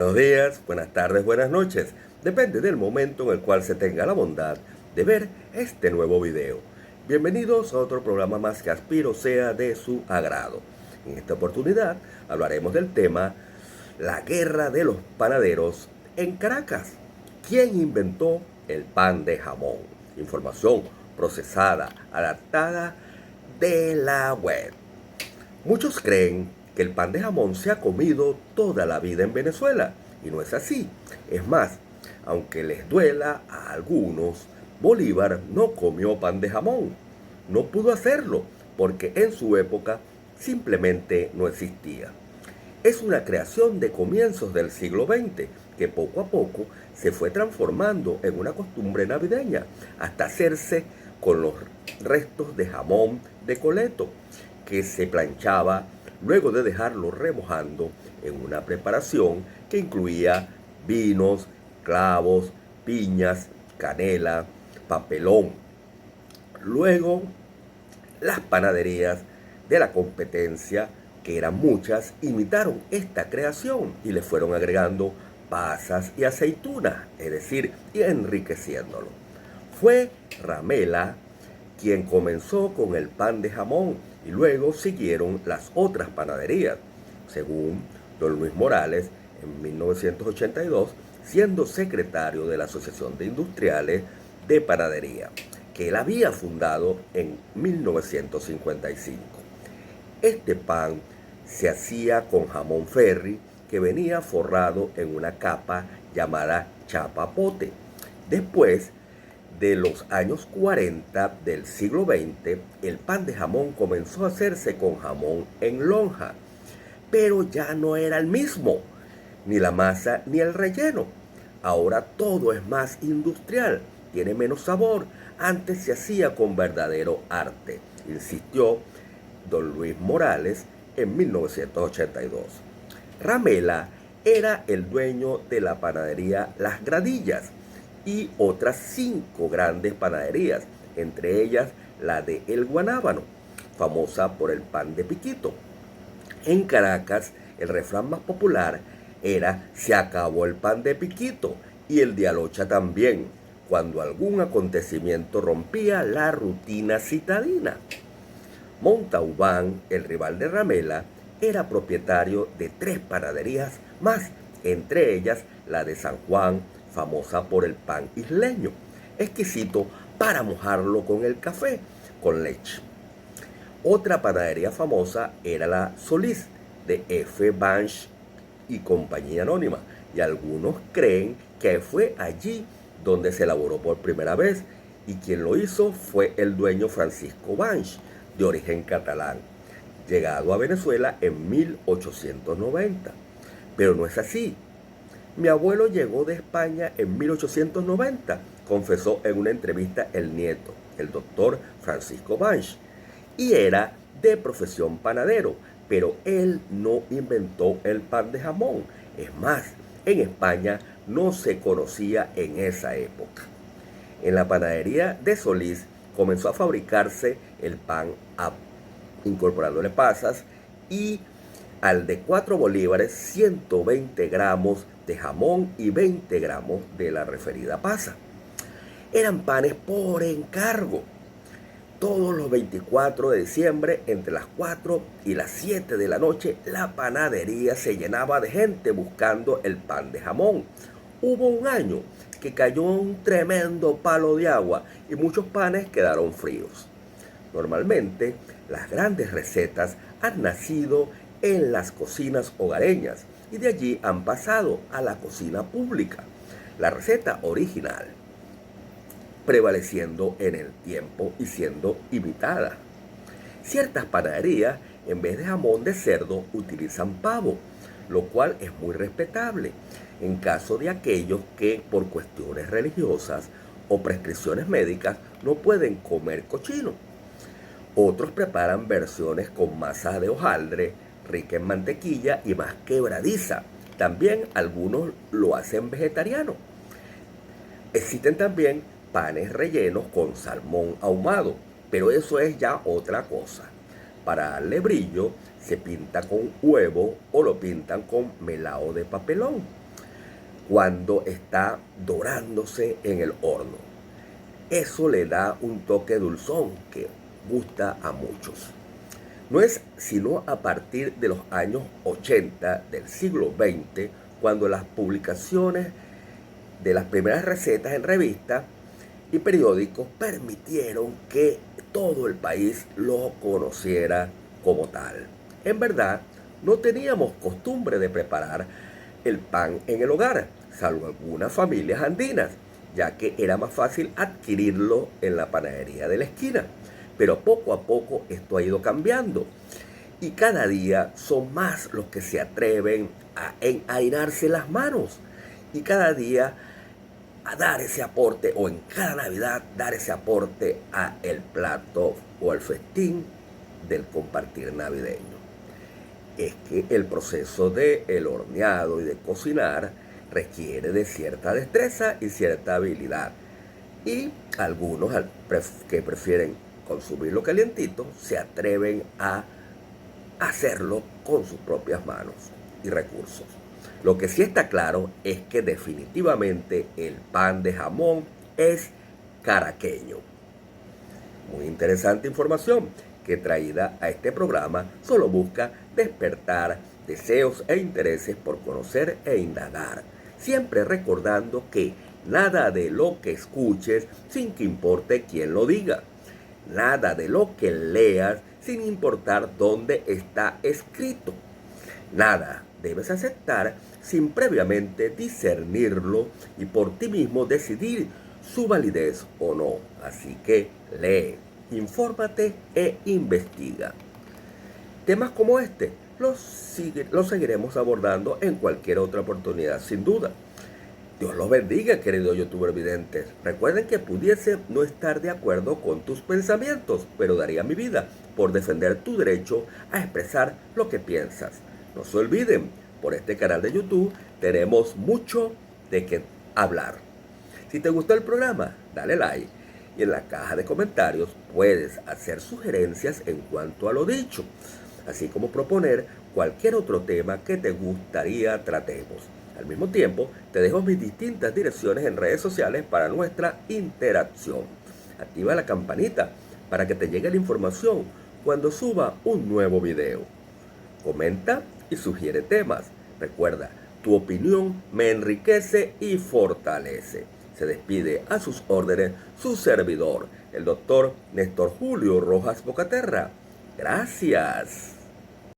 Buenos días, buenas tardes, buenas noches. Depende del momento en el cual se tenga la bondad de ver este nuevo video. Bienvenidos a otro programa más que aspiro sea de su agrado. En esta oportunidad hablaremos del tema la guerra de los panaderos en Caracas. ¿Quién inventó el pan de jamón? Información procesada, adaptada de la web. Muchos creen que el pan de jamón se ha comido toda la vida en Venezuela, y no es así. Es más, aunque les duela a algunos, Bolívar no comió pan de jamón. No pudo hacerlo porque en su época simplemente no existía. Es una creación de comienzos del siglo XX que poco a poco se fue transformando en una costumbre navideña hasta hacerse con los restos de jamón de coleto que se planchaba luego de dejarlo remojando en una preparación que incluía vinos, clavos, piñas, canela, papelón. Luego, las panaderías de la competencia, que eran muchas, imitaron esta creación y le fueron agregando pasas y aceitunas, es decir, enriqueciéndolo. Fue Ramela quien comenzó con el pan de jamón y luego siguieron las otras panaderías, según don Luis Morales en 1982, siendo secretario de la Asociación de Industriales de Panadería, que él había fundado en 1955. Este pan se hacía con jamón ferry que venía forrado en una capa llamada chapapote. Después de los años 40 del siglo XX, el pan de jamón comenzó a hacerse con jamón en lonja, pero ya no era el mismo, ni la masa ni el relleno. Ahora todo es más industrial, tiene menos sabor. Antes se hacía con verdadero arte, insistió don Luis Morales en 1982. Ramela era el dueño de la panadería Las Gradillas y otras 5 grandes panaderías, entre ellas la de El Guanábano, famosa por el pan de piquito. En Caracas, el refrán más popular era "se acabó el pan de piquito", y el de Alocha también, cuando algún acontecimiento rompía la rutina citadina. Montalbán, el rival de Ramela, era propietario de 3 panaderías más, entre ellas la de San Juan, famosa por el pan isleño, exquisito para mojarlo con el café con leche. Otra panadería famosa era la Solís, de F. Banch y Compañía Anónima, y algunos creen que fue allí donde se elaboró por primera vez, y quien lo hizo fue el dueño Francisco Banch, de origen catalán, llegado a Venezuela en 1890. Pero no es así. Mi abuelo llegó de España en 1890, confesó en una entrevista el nieto, el doctor Francisco Banch, y era de profesión panadero, pero él no inventó el pan de jamón. Es más, en España no se conocía en esa época. En la panadería de Solís comenzó a fabricarse el pan incorporándole pasas, y al de 4 bolívares 120 gramos de jamón y 20 gramos de la referida pasa. Eran panes por encargo. Todos los 24 de diciembre, entre las 4 y las 7 de la noche, la panadería se llenaba de gente buscando el pan de jamón. Hubo un año que cayó un tremendo palo de agua y muchos panes quedaron fríos. Normalmente, las grandes recetas han nacido en las cocinas hogareñas y de allí han pasado a la cocina pública. La receta original prevaleciendo en el tiempo y siendo imitada. Ciertas panaderías, en vez de jamón de cerdo, utilizan pavo, lo cual es muy respetable en caso de aquellos que por cuestiones religiosas o prescripciones médicas no pueden comer cochino. Otros preparan versiones con masa de hojaldre, rica en mantequilla y más quebradiza. También algunos lo hacen vegetariano. Existen también panes rellenos con salmón ahumado, pero eso es ya otra cosa. Para darle brillo, se pinta con huevo o lo pintan con melado de papelón. cuando está dorándose en el horno. Eso le da un toque dulzón que gusta a muchos. No es sino a partir de los años 80 del siglo XX cuando las publicaciones de las primeras recetas en revistas y periódicos permitieron que todo el país lo conociera como tal. En verdad, no teníamos costumbre de preparar el pan en el hogar, salvo algunas familias andinas, ya que era más fácil adquirirlo en la panadería de la esquina. Pero poco a poco esto ha ido cambiando y cada día son más los que se atreven a enhainarse las manos y cada día a dar ese aporte, o en cada Navidad dar ese aporte a el plato o al festín del compartir navideño. Es que el proceso de el horneado y de cocinar requiere de cierta destreza y cierta habilidad. Y algunos que prefieren consumirlo calientito se atreven a hacerlo con sus propias manos y recursos. Lo que sí está claro es que definitivamente el pan de jamón es caraqueño. Muy interesante información que traída a este programa solo busca despertar deseos e intereses por conocer e indagar, siempre recordando que nada de lo que escuches sin que importe quién lo diga, nada de lo que leas sin importar dónde está escrito, nada debes aceptar sin previamente discernirlo y por ti mismo decidir su validez o no. Así que lee, infórmate e investiga. Temas como este los seguiremos abordando en cualquier otra oportunidad, sin duda. Dios los bendiga, queridos youtubers videntes. Recuerden que pudiese no estar de acuerdo con tus pensamientos, pero daría mi vida por defender tu derecho a expresar lo que piensas. No se olviden, por este canal de YouTube tenemos mucho de qué hablar. Si te gustó el programa, dale like y en la caja de comentarios puedes hacer sugerencias en cuanto a lo dicho, así como proponer cualquier otro tema que te gustaría tratemos. Al mismo tiempo, te dejo mis distintas direcciones en redes sociales para nuestra interacción. Activa la campanita para que te llegue la información cuando suba un nuevo video. Comenta y sugiere temas. Recuerda, tu opinión me enriquece y fortalece. Se despide a sus órdenes su servidor, el doctor Néstor Julio Rojas Bocaterra. Gracias.